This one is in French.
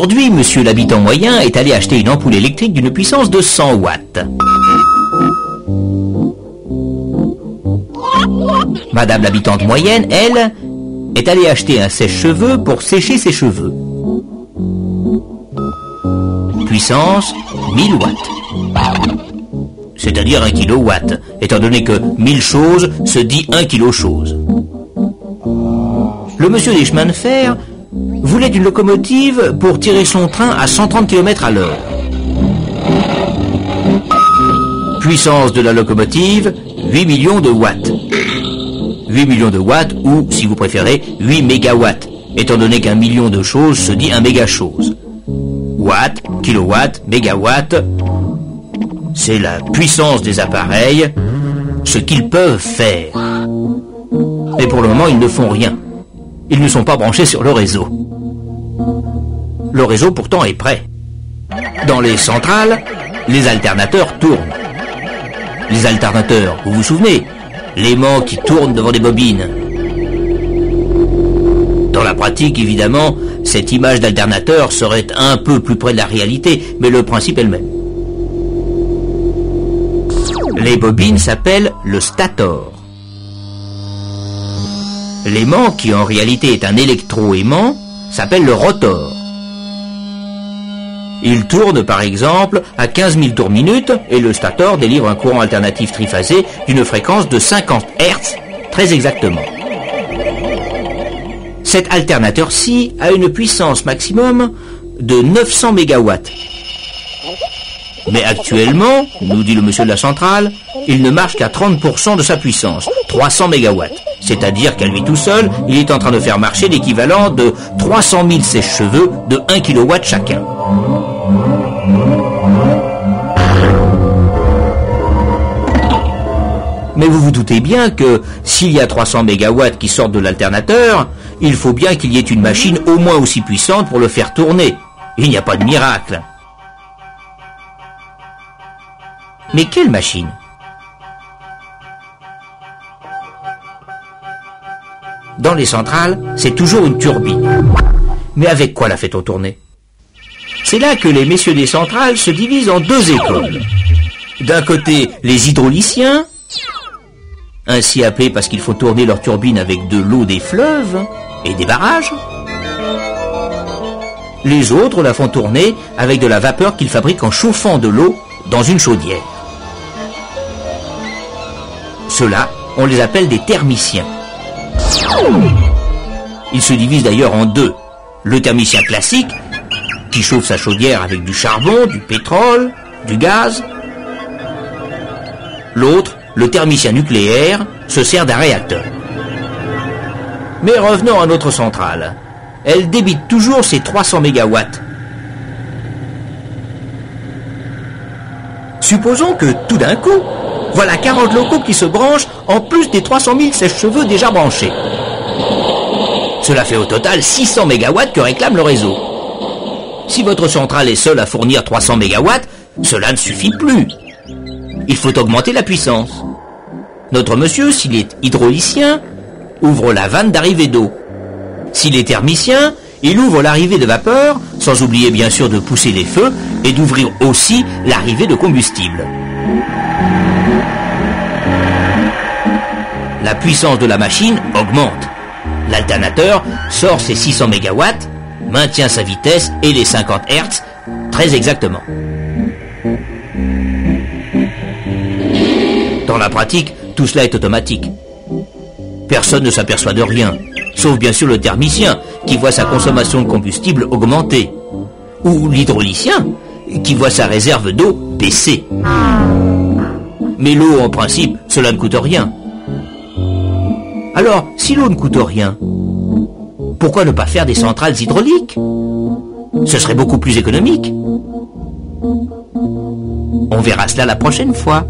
Aujourd'hui, monsieur l'habitant moyen est allé acheter une ampoule électrique d'une puissance de 100 watts. Madame l'habitante moyenne, elle, est allée acheter un sèche-cheveux pour sécher ses cheveux. Puissance 1000 watts. C'est-à-dire 1 kilowatt, étant donné que 1000 choses se dit 1 kilo chose. Le monsieur des chemins de fer voulait une locomotive pour tirer son train à 130 km à l'heure. Puissance de la locomotive, 8 millions de watts. 8 millions de watts ou, si vous préférez, 8 mégawatts, étant donné qu'un million de choses se dit un méga-chose. Watt, kilowatt, mégawatt, c'est la puissance des appareils, ce qu'ils peuvent faire. Et pour le moment, ils ne font rien. Ils ne sont pas branchés sur le réseau. Le réseau pourtant est prêt. Dans les centrales, les alternateurs tournent. Les alternateurs, vous vous souvenez, l'aimant qui tourne devant des bobines. Dans la pratique, évidemment, cette image d'alternateur serait un peu plus près de la réalité, mais le principe est le même. Les bobines s'appellent le stator. L'aimant, qui en réalité est un électro-aimant, s'appelle le rotor. Il tourne par exemple à 15 000 tours minute et le stator délivre un courant alternatif triphasé d'une fréquence de 50 Hz, très exactement. Cet alternateur-ci a une puissance maximum de 900 MW. Mais actuellement, nous dit le monsieur de la centrale, il ne marche qu'à 30% de sa puissance, 300 MW. C'est-à-dire qu'à lui tout seul, il est en train de faire marcher l'équivalent de 300 000 sèche-cheveux de 1 kW chacun. Mais vous vous doutez bien que s'il y a 300 MW qui sortent de l'alternateur, il faut bien qu'il y ait une machine au moins aussi puissante pour le faire tourner. Il n'y a pas de miracle. Mais quelle machine ? Dans les centrales, c'est toujours une turbine. Mais avec quoi la fait-on tourner ? C'est là que les messieurs des centrales se divisent en deux écoles. D'un côté, les hydrauliciens, ainsi appelés parce qu'il faut tourner leur turbine avec de l'eau des fleuves et des barrages. Les autres la font tourner avec de la vapeur qu'ils fabriquent en chauffant de l'eau dans une chaudière. Ceux-là, on les appelle des thermiciens. Ils se divisent d'ailleurs en deux. Le thermicien classique, qui chauffe sa chaudière avec du charbon, du pétrole, du gaz. L'autre, le thermicien nucléaire, se sert d'un réacteur. Mais revenons à notre centrale. Elle débite toujours ses 300 MW. Supposons que tout d'un coup, voilà 40 locaux qui se branchent en plus des 300 000 sèche-cheveux déjà branchés. Cela fait au total 600 MW que réclame le réseau. Si votre centrale est seule à fournir 300 MW, cela ne suffit plus. Il faut augmenter la puissance. Notre monsieur, s'il est hydraulicien, ouvre la vanne d'arrivée d'eau. S'il est thermicien, il ouvre l'arrivée de vapeur, sans oublier bien sûr de pousser les feux et d'ouvrir aussi l'arrivée de combustible. La puissance de la machine augmente. L'alternateur sort ses 600 MW, maintient sa vitesse et les 50 Hz très exactement. Dans la pratique, tout cela est automatique. Personne ne s'aperçoit de rien, sauf bien sûr le thermicien qui voit sa consommation de combustible augmenter, ou l'hydraulicien qui voit sa réserve d'eau baisser. Mais l'eau, en principe, cela ne coûte rien. Alors, si l'eau ne coûte rien, pourquoi ne pas faire des centrales hydrauliques ? Ce serait beaucoup plus économique. On verra cela la prochaine fois.